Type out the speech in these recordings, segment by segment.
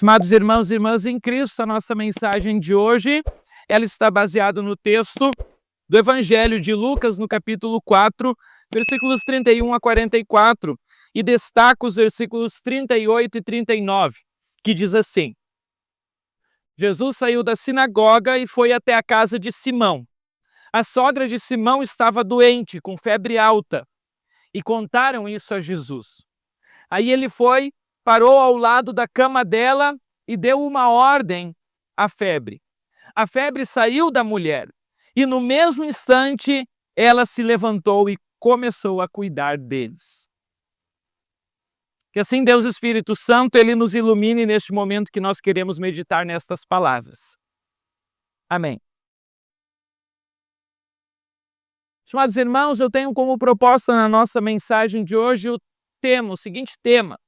Estimados irmãos e irmãs em Cristo, a nossa mensagem de hoje, ela está baseada no texto do Evangelho de Lucas, no capítulo 4, versículos 31 a 44, e destaca os versículos 38 e 39, que diz assim: Jesus saiu da sinagoga e foi até a casa de Simão. A sogra de Simão estava doente, com febre alta, e contaram isso a Jesus. Aí ele foi, parou ao lado da cama dela e deu uma ordem à febre. A febre saiu da mulher e no mesmo instante ela se levantou e começou a cuidar deles. Que assim Deus Espírito Santo, Ele nos ilumine neste momento que nós queremos meditar nestas palavras. Amém. Estimados irmãos, eu tenho como proposta na nossa mensagem de hoje o seguinte tema: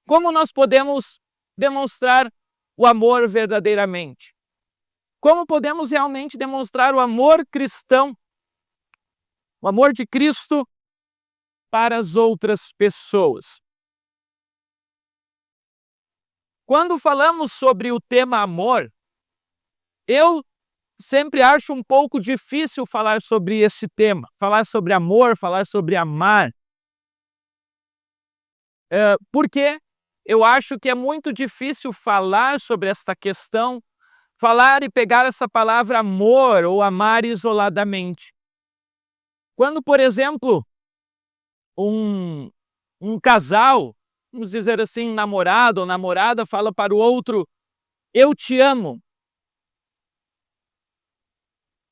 como nós podemos demonstrar o amor verdadeiramente? Como podemos realmente demonstrar o amor cristão, o amor de Cristo para as outras pessoas? Quando falamos sobre o tema amor, eu sempre acho um pouco difícil falar sobre esse tema, falar sobre amor, falar sobre amar. Porque eu acho que é muito difícil falar sobre esta questão, falar e pegar essa palavra amor ou amar isoladamente. Quando, por exemplo, um casal, vamos dizer assim, namorado ou namorada, fala para o outro: eu te amo.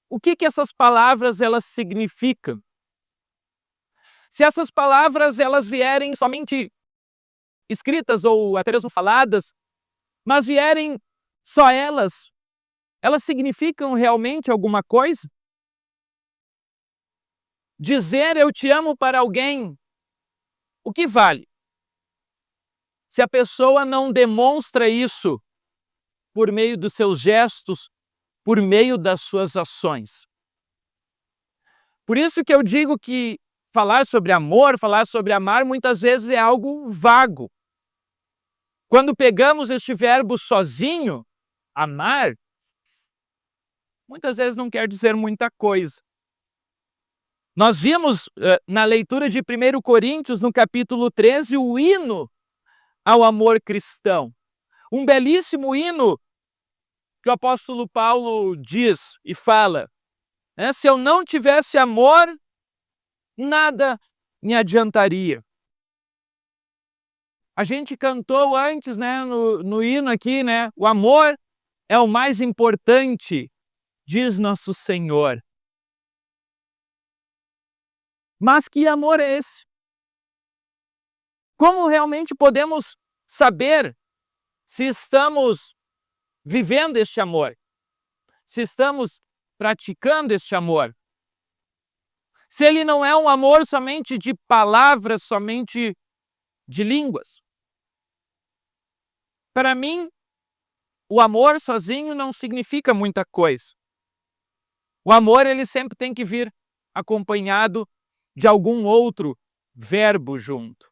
O que essas palavras elas significam? Se essas palavras elas vierem somente escritas ou até mesmo faladas, mas vierem só elas significam realmente alguma coisa? Dizer eu te amo para alguém, o que vale? Se a pessoa não demonstra isso por meio dos seus gestos, por meio das suas ações. Por isso que eu digo que falar sobre amor, falar sobre amar, muitas vezes é algo vago. Quando pegamos este verbo sozinho, amar, muitas vezes não quer dizer muita coisa. Nós vimos na leitura de 1 Coríntios, no capítulo 13, o hino ao amor cristão. Um belíssimo hino que o apóstolo Paulo diz e fala: se eu não tivesse amor, nada me adiantaria. A gente cantou antes, no hino aqui, o amor é o mais importante, diz nosso Senhor. Mas que amor é esse? Como realmente podemos saber se estamos vivendo este amor? Se estamos praticando este amor? Se ele não é um amor somente de palavras, somente de línguas? Para mim, o amor sozinho não significa muita coisa. O amor ele sempre tem que vir acompanhado de algum outro verbo junto.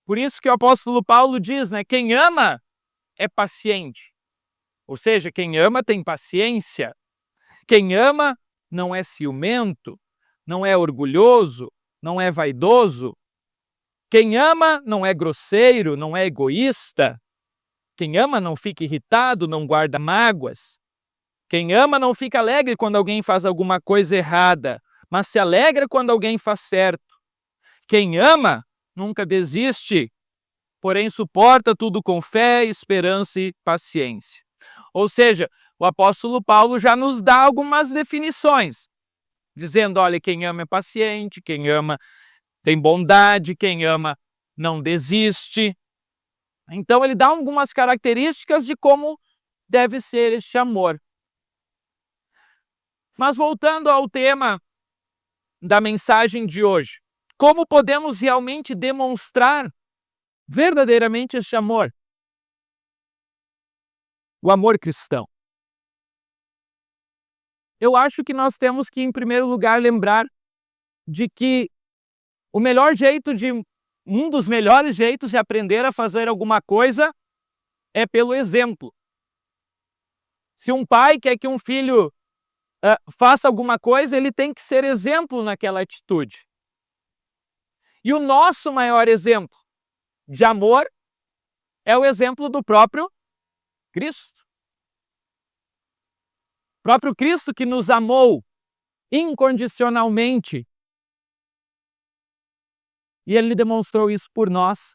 Por isso que o apóstolo Paulo diz, quem ama é paciente. Ou seja, quem ama tem paciência. Quem ama não é ciumento, não é orgulhoso, não é vaidoso. Quem ama não é grosseiro, não é egoísta. Quem ama não fica irritado, não guarda mágoas. Quem ama não fica alegre quando alguém faz alguma coisa errada, mas se alegra quando alguém faz certo. Quem ama nunca desiste, porém suporta tudo com fé, esperança e paciência. Ou seja, o apóstolo Paulo já nos dá algumas definições, dizendo, olha, quem ama é paciente, quem ama tem bondade, quem ama não desiste. Então ele dá algumas características de como deve ser este amor. Mas voltando ao tema da mensagem de hoje, como podemos realmente demonstrar verdadeiramente este amor? O amor cristão. Eu acho que nós temos que, em primeiro lugar, lembrar de que o melhor jeito de um dos melhores jeitos de aprender a fazer alguma coisa é pelo exemplo. Se um pai quer que um filho faça alguma coisa, ele tem que ser exemplo naquela atitude. E o nosso maior exemplo de amor é o exemplo do próprio Cristo. O próprio Cristo que nos amou incondicionalmente. E ele demonstrou isso por nós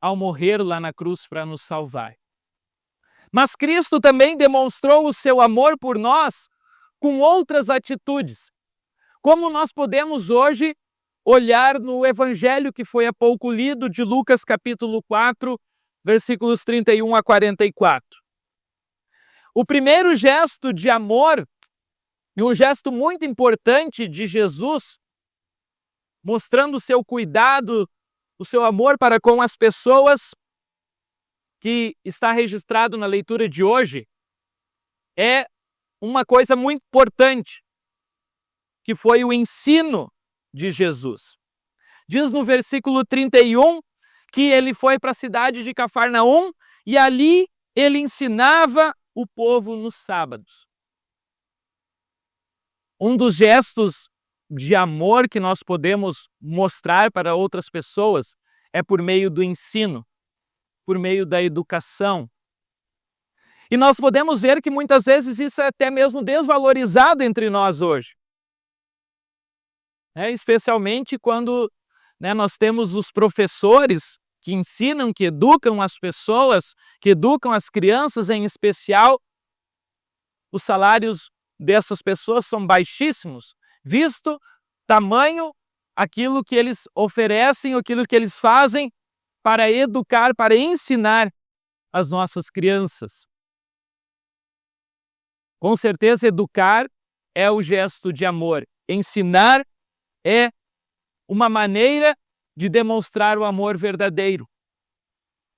ao morrer lá na cruz para nos salvar. Mas Cristo também demonstrou o seu amor por nós com outras atitudes. Como nós podemos hoje olhar no evangelho que foi há pouco lido de Lucas capítulo 4, versículos 31 a 44. O primeiro gesto de amor, e um gesto muito importante de Jesus, mostrando o seu cuidado, o seu amor para com as pessoas, que está registrado na leitura de hoje, é uma coisa muito importante, que foi o ensino de Jesus. Diz no versículo 31 que ele foi para a cidade de Cafarnaum e ali ele ensinava o povo nos sábados. Um dos gestos de amor que nós podemos mostrar para outras pessoas é por meio do ensino, por meio da educação. E nós podemos ver que muitas vezes isso é até mesmo desvalorizado entre nós hoje. Especialmente quando nós temos os professores que ensinam, que educam as pessoas, que educam as crianças em especial. Os salários dessas pessoas são baixíssimos, visto tamanho aquilo que eles oferecem, aquilo que eles fazem para educar, para ensinar as nossas crianças. Com certeza, educar é o gesto de amor. Ensinar é uma maneira de demonstrar o amor verdadeiro.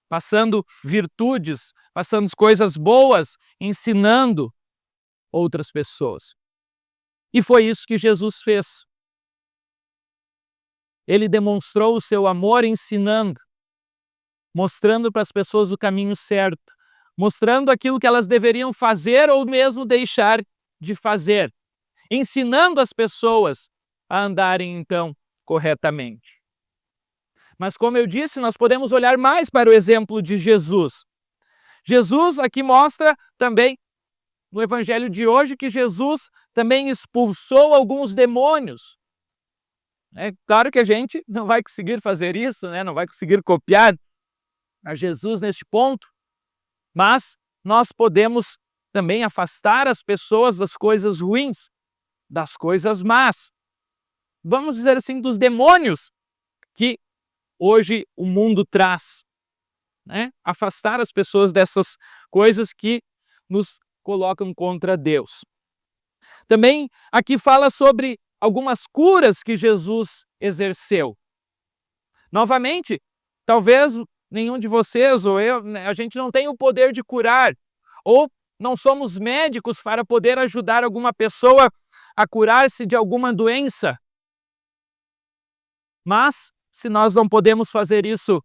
Passando virtudes, passando coisas boas, ensinando outras pessoas. E foi isso que Jesus fez. Ele demonstrou o seu amor ensinando, mostrando para as pessoas o caminho certo, mostrando aquilo que elas deveriam fazer ou mesmo deixar de fazer, ensinando as pessoas a andarem então corretamente. Mas como eu disse, nós podemos olhar mais para o exemplo de Jesus. Jesus aqui mostra também no evangelho de hoje que Jesus também expulsou alguns demônios. É claro que a gente não vai conseguir fazer isso, não vai conseguir copiar a Jesus neste ponto, mas nós podemos também afastar as pessoas das coisas ruins, das coisas más. Vamos dizer assim, dos demônios que hoje o mundo traz. Afastar as pessoas dessas coisas que nos colocam contra Deus. Também aqui fala sobre algumas curas que Jesus exerceu. Novamente, talvez nenhum de vocês ou eu, a gente não tem o poder de curar, ou não somos médicos para poder ajudar alguma pessoa a curar-se de alguma doença. Mas, se nós não podemos fazer isso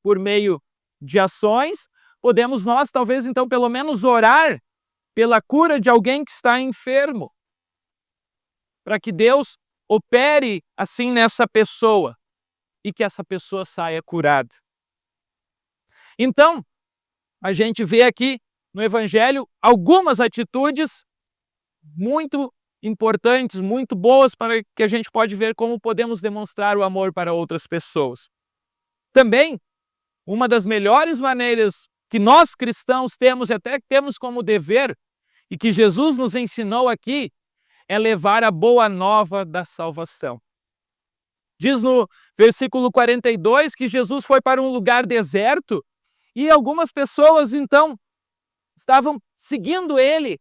por meio de ações, podemos nós, talvez, então, pelo menos orar pela cura de alguém que está enfermo, para que Deus opere assim nessa pessoa e que essa pessoa saia curada. Então, a gente vê aqui no Evangelho algumas atitudes muito importantes, muito boas, para que a gente pode ver como podemos demonstrar o amor para outras pessoas. Também, uma das melhores maneiras que nós cristãos temos e até temos como dever, e que Jesus nos ensinou aqui, é levar a boa nova da salvação. Diz no versículo 42 que Jesus foi para um lugar deserto e algumas pessoas então estavam seguindo ele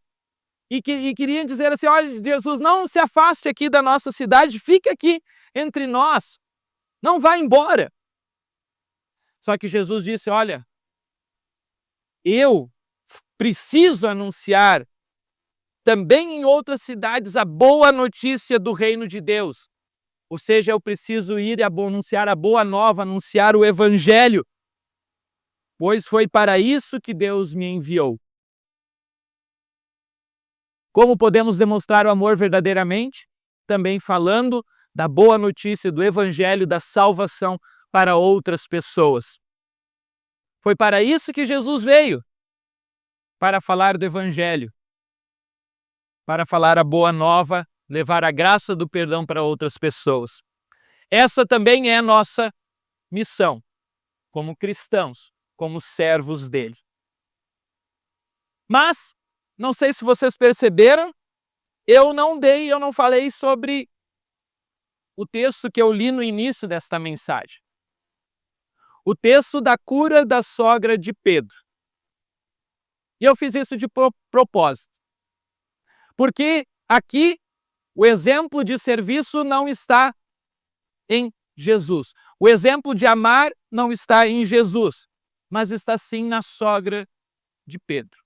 e queriam dizer assim: olha, Jesus, não se afaste aqui da nossa cidade, fique aqui entre nós, não vá embora. Só que Jesus disse: olha, eu preciso anunciar também em outras cidades a boa notícia do reino de Deus. Ou seja, eu preciso ir e anunciar a boa nova, anunciar o evangelho, pois foi para isso que Deus me enviou. Como podemos demonstrar o amor verdadeiramente? Também falando da boa notícia do evangelho da salvação para outras pessoas. Foi para isso que Jesus veio, para falar do evangelho, para falar a boa nova, levar a graça do perdão para outras pessoas. Essa também é a nossa missão, como cristãos, como servos dele. Mas, não sei se vocês perceberam, eu não falei sobre o texto que eu li no início desta mensagem. O texto da cura da sogra de Pedro. E eu fiz isso de propósito. Porque aqui o exemplo de serviço não está em Jesus. O exemplo de amar não está em Jesus, mas está sim na sogra de Pedro.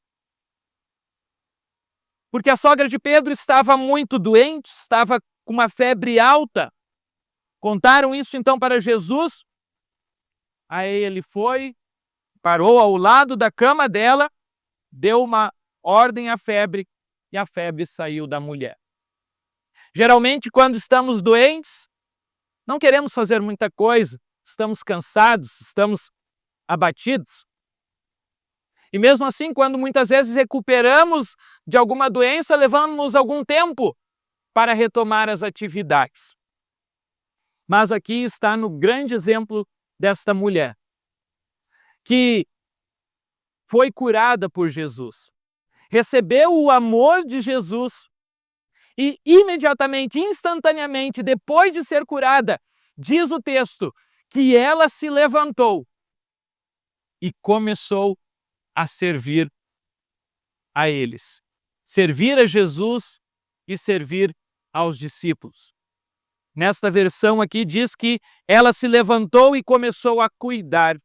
Porque a sogra de Pedro estava muito doente, estava com uma febre alta. Contaram isso então para Jesus. Aí ele foi, parou ao lado da cama dela, deu uma ordem à febre e a febre saiu da mulher. Geralmente, quando estamos doentes, não queremos fazer muita coisa, estamos cansados, estamos abatidos. E mesmo assim, quando muitas vezes recuperamos de alguma doença, levamos algum tempo para retomar as atividades. Mas aqui está no grande exemplo desta mulher, que foi curada por Jesus, recebeu o amor de Jesus e imediatamente, instantaneamente, depois de ser curada, diz o texto que ela se levantou e começou a servir a eles. Servir a Jesus e servir aos discípulos. Nesta versão aqui diz que ela se levantou e começou a cuidar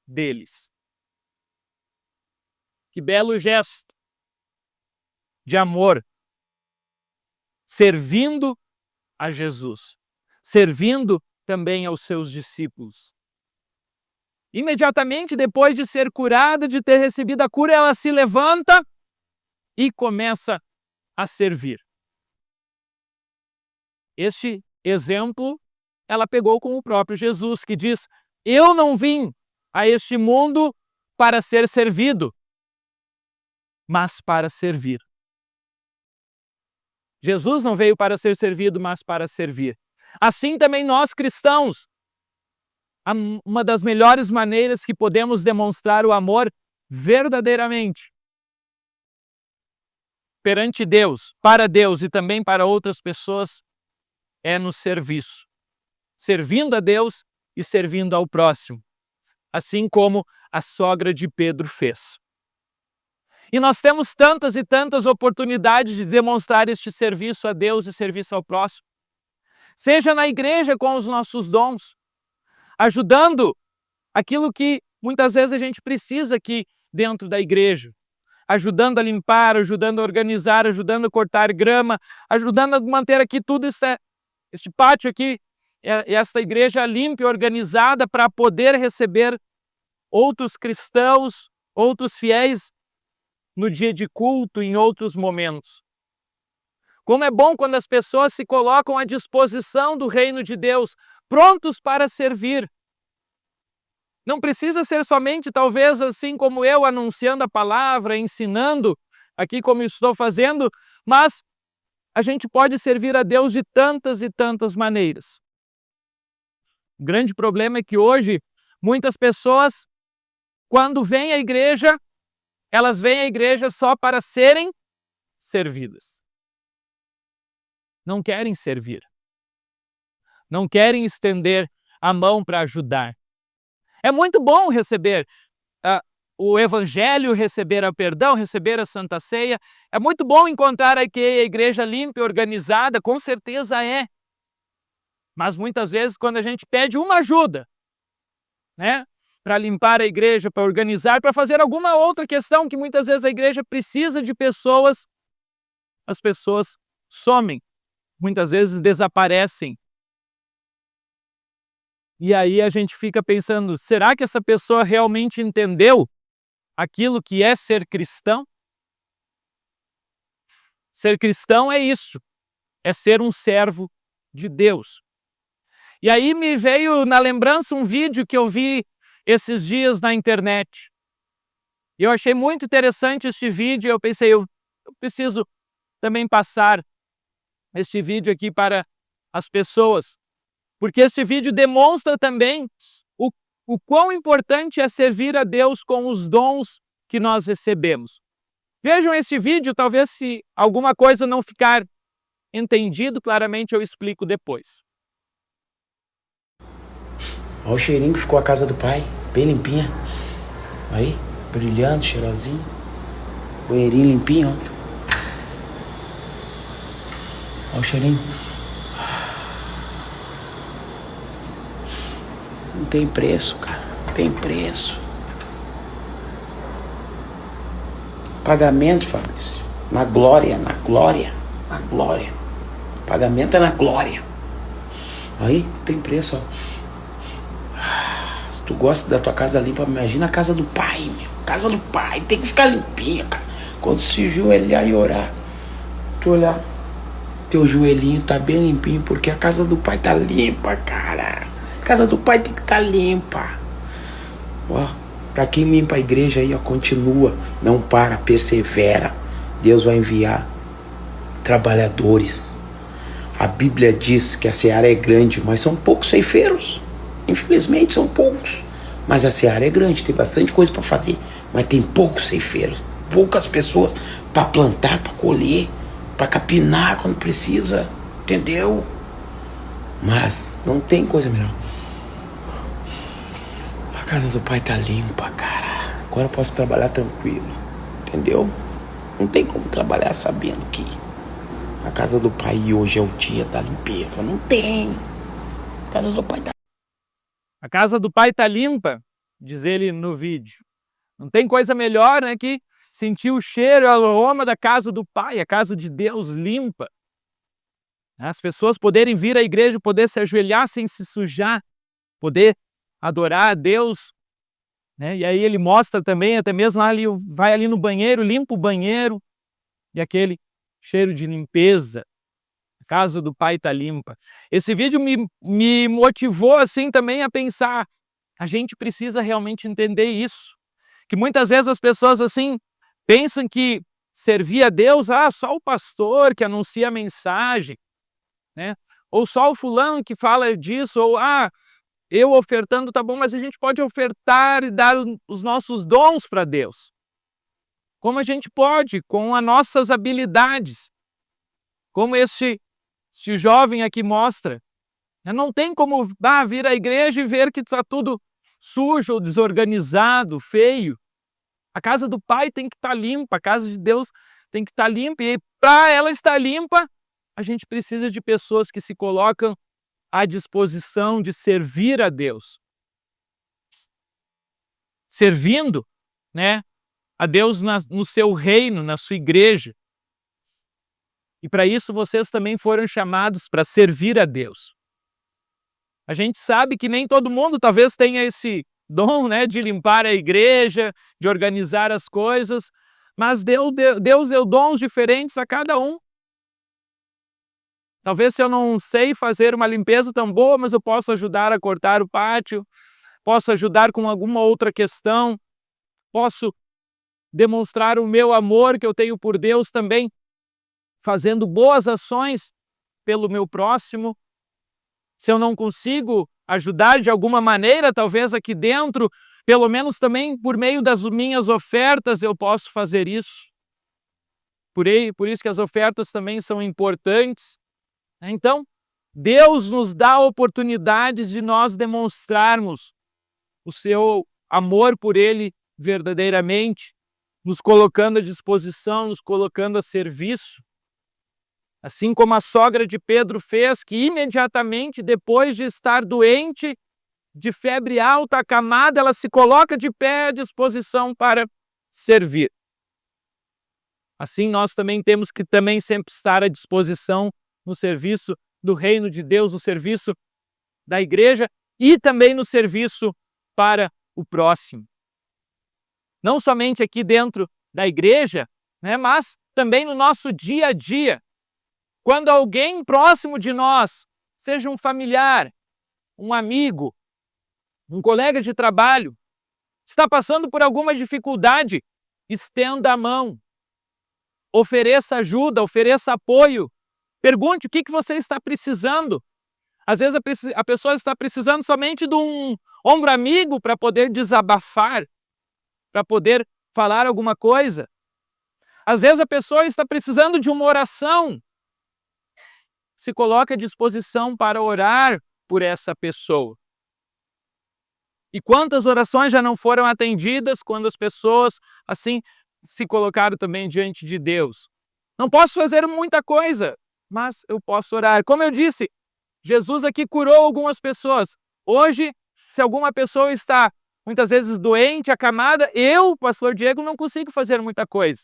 deles. Que belo gesto de amor, servindo a Jesus, servindo também aos seus discípulos. Imediatamente depois de ser curada, de ter recebido a cura, ela se levanta e começa a servir. Este exemplo ela pegou com o próprio Jesus, que diz: eu não vim a este mundo para ser servido, mas para servir. Jesus não veio para ser servido, mas para servir. Assim também nós cristãos, uma das melhores maneiras que podemos demonstrar o amor verdadeiramente perante Deus, para Deus e também para outras pessoas é no serviço. Servindo a Deus e servindo ao próximo, assim como a sogra de Pedro fez. E nós temos tantas e tantas oportunidades de demonstrar este serviço a Deus e serviço ao próximo. Seja na igreja com os nossos dons, ajudando aquilo que muitas vezes a gente precisa aqui dentro da igreja. Ajudando a limpar, ajudando a organizar, ajudando a cortar grama, ajudando a manter aqui tudo este pátio aqui, esta igreja limpa e organizada para poder receber outros cristãos, outros fiéis no dia de culto, em outros momentos. Como é bom quando as pessoas se colocam à disposição do reino de Deus, prontos para servir. Não precisa ser somente, talvez, assim como eu, anunciando a palavra, ensinando, aqui como estou fazendo, mas a gente pode servir a Deus de tantas e tantas maneiras. O grande problema é que hoje, muitas pessoas, quando vêm à igreja, elas vêm à igreja só para serem servidas. Não querem servir. Não querem estender a mão para ajudar. É muito bom receber o evangelho, receber o perdão, receber a Santa Ceia. É muito bom encontrar aqui a igreja limpa e organizada, com certeza é. Mas muitas vezes quando a gente pede uma ajuda, né, para limpar a igreja, para organizar, para fazer alguma outra questão que muitas vezes a igreja precisa de pessoas, as pessoas somem, muitas vezes desaparecem E aí a gente fica pensando, será que essa pessoa realmente entendeu aquilo que é ser cristão? Ser cristão é isso, é ser um servo de Deus. E aí me veio na lembrança um vídeo que eu vi esses dias na internet. E eu achei muito interessante este vídeo e eu pensei, eu preciso também passar este vídeo aqui para as pessoas, porque este vídeo demonstra também o quão importante é servir a Deus com os dons que nós recebemos. Vejam esse vídeo, talvez se alguma coisa não ficar entendido, claramente eu explico depois. Olha o cheirinho que ficou a casa do pai, bem limpinha. Aí, brilhando, cheirosinho. Banheirinho limpinho, ó. Olha o cheirinho. Não tem preço, cara. Não tem preço. Pagamento, Fabrício. Na glória, na glória, na glória. Pagamento é na glória. Aí, tem preço, ó. Se tu gosta da tua casa limpa, imagina a casa do pai, meu. Casa do pai, tem que ficar limpinha, cara. Quando se joelhar e orar, tu olhar, teu joelhinho tá bem limpinho, porque a casa do pai tá limpa, cara. A casa do pai tem que tá limpa. Ó, pra quem limpa a igreja aí, ó, continua, não para, persevera. Deus vai enviar trabalhadores. A Bíblia diz que a seara é grande, mas são poucos ceifeiros. Infelizmente são poucos, mas a seara é grande, tem bastante coisa para fazer, mas tem poucos ceifeiros, poucas pessoas para plantar, para colher, para capinar quando precisa, entendeu? Mas não tem coisa melhor. A casa do pai tá limpa, cara. Agora eu posso trabalhar tranquilo, entendeu? Não tem como trabalhar sabendo que a casa do pai hoje é o dia da limpeza. Não tem. A casa do pai tá... A casa do pai está limpa, diz ele no vídeo. Não tem coisa melhor, né, que sentir o cheiro, o aroma da casa do pai, a casa de Deus limpa. As pessoas poderem vir à igreja, poder se ajoelhar sem se sujar, poder adorar a Deus, né? E aí ele mostra também, até mesmo ali, vai ali no banheiro, limpa o banheiro, e aquele cheiro de limpeza. A casa do pai está limpa. Esse vídeo me motivou assim também a pensar, a gente precisa realmente entender isso. Que muitas vezes as pessoas assim pensam que servir a Deus, só o pastor que anuncia a mensagem, né? Ou só o fulano que fala disso, ou eu ofertando tá bom, mas a gente pode ofertar e dar os nossos dons para Deus. Como a gente pode, com as nossas habilidades. Como esse jovem aqui mostra. Não tem como vir à igreja e ver que está tudo sujo, desorganizado, feio. A casa do pai tem que estar limpa, a casa de Deus tem que estar limpa. E para ela estar limpa, a gente precisa de pessoas que se colocam à disposição de servir a Deus. Servindo, né, a Deus no seu reino, na sua igreja. E para isso vocês também foram chamados para servir a Deus. A gente sabe que nem todo mundo talvez tenha esse dom, né, de limpar a igreja, de organizar as coisas, mas Deus deu dons diferentes a cada um. Talvez se eu não sei fazer uma limpeza tão boa, mas eu posso ajudar a cortar o pátio, posso ajudar com alguma outra questão, posso demonstrar o meu amor que eu tenho por Deus também, fazendo boas ações pelo meu próximo. Se eu não consigo ajudar de alguma maneira, talvez aqui dentro, pelo menos também por meio das minhas ofertas eu posso fazer isso. Por isso que as ofertas também são importantes. Então, Deus nos dá oportunidades de nós demonstrarmos o seu amor por Ele verdadeiramente, nos colocando à disposição, nos colocando a serviço. Assim como a sogra de Pedro fez, que imediatamente depois de estar doente, de febre alta, acamada, ela se coloca de pé à disposição para servir. Assim nós também temos que também sempre estar à disposição no serviço do reino de Deus, no serviço da igreja, e também no serviço para o próximo. Não somente aqui dentro da igreja, né, mas também no nosso dia a dia. Quando alguém próximo de nós, seja um familiar, um amigo, um colega de trabalho, está passando por alguma dificuldade, estenda a mão, ofereça ajuda, ofereça apoio, pergunte o que você está precisando. Às vezes a pessoa está precisando somente de um ombro amigo para poder desabafar, para poder falar alguma coisa. Às vezes a pessoa está precisando de uma oração. Se coloque à disposição para orar por essa pessoa. E quantas orações já não foram atendidas quando as pessoas assim se colocaram também diante de Deus? Não posso fazer muita coisa, mas eu posso orar. Como eu disse, Jesus aqui curou algumas pessoas. Hoje, se alguma pessoa está muitas vezes doente, acamada, eu, pastor Diego, não consigo fazer muita coisa.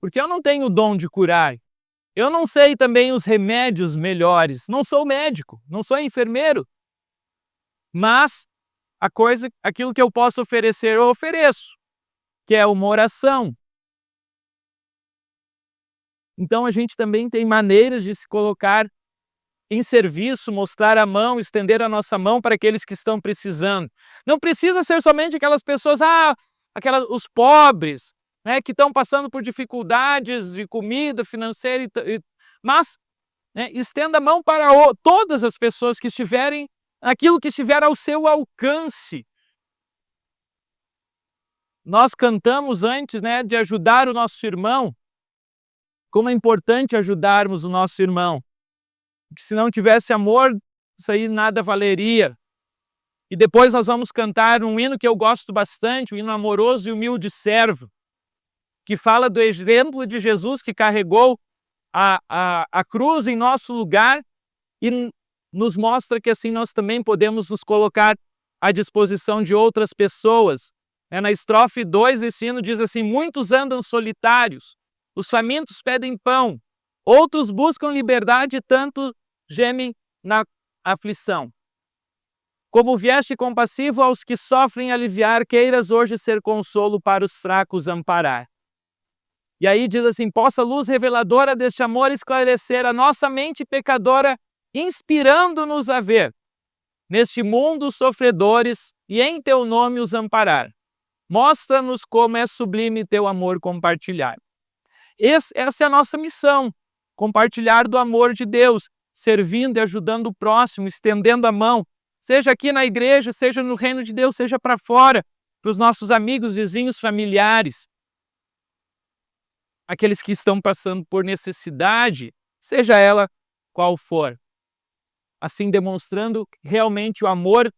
Porque eu não tenho o dom de curar. Eu não sei também os remédios melhores. Não sou médico, não sou enfermeiro. Mas aquilo que eu posso oferecer, eu ofereço, que é uma oração. Então a gente também tem maneiras de se colocar em serviço, mostrar a mão, estender a nossa mão para aqueles que estão precisando. Não precisa ser somente aquelas pessoas, os pobres, né, que estão passando por dificuldades de comida financeira, mas estenda a mão para todas as pessoas que estiverem, aquilo que estiver ao seu alcance. Nós cantamos antes, né, de ajudar o nosso irmão, como é importante ajudarmos o nosso irmão. Porque se não tivesse amor, isso aí nada valeria. E depois nós vamos cantar um hino que eu gosto bastante, o hino Amoroso e Humilde Servo, que fala do exemplo de Jesus que carregou a cruz em nosso lugar e nos mostra que assim nós também podemos nos colocar à disposição de outras pessoas. Na estrofe 2 desse hino diz assim: muitos andam solitários, os famintos pedem pão, outros buscam liberdade e tanto gemem na aflição. Como vieste compassivo aos que sofrem aliviar, queiras hoje ser consolo para os fracos amparar. E aí diz assim: possa a luz reveladora deste amor esclarecer a nossa mente pecadora, inspirando-nos a ver neste mundo os sofredores e em teu nome os amparar. Mostra-nos como é sublime teu amor compartilhar. Essa é a nossa missão, compartilhar do amor de Deus, servindo e ajudando o próximo, estendendo a mão, seja aqui na igreja, seja no reino de Deus, seja para fora, para os nossos amigos, vizinhos, familiares, aqueles que estão passando por necessidade, seja ela qual for. Assim demonstrando realmente o amor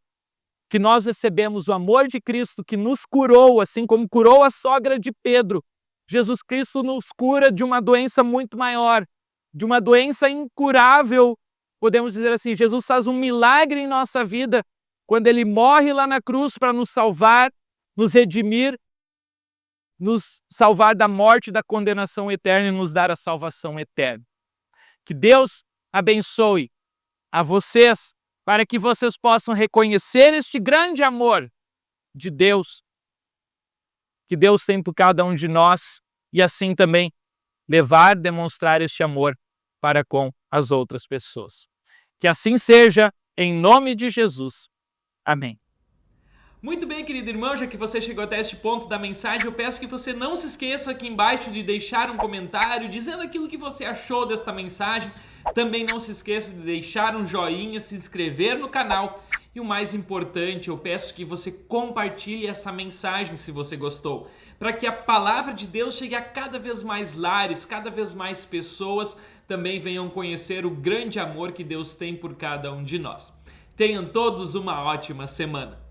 que nós recebemos, o amor de Cristo que nos curou, assim como curou a sogra de Pedro. Jesus Cristo nos cura de uma doença muito maior, de uma doença incurável. Podemos dizer assim, Jesus faz um milagre em nossa vida quando Ele morre lá na cruz para nos salvar, nos redimir, nos salvar da morte e da condenação eterna e nos dar a salvação eterna. Que Deus abençoe a vocês para que vocês possam reconhecer este grande amor de Deus que Deus tem por cada um de nós e assim também demonstrar este amor para com as outras pessoas. Que assim seja, em nome de Jesus. Amém. Muito bem, querido irmão, já que você chegou até este ponto da mensagem, eu peço que você não se esqueça aqui embaixo de deixar um comentário dizendo aquilo que você achou desta mensagem. Também não se esqueça de deixar um joinha, se inscrever no canal e o mais importante, eu peço que você compartilhe essa mensagem se você gostou, para que a palavra de Deus chegue a cada vez mais lares, cada vez mais pessoas também venham conhecer o grande amor que Deus tem por cada um de nós. Tenham todos uma ótima semana.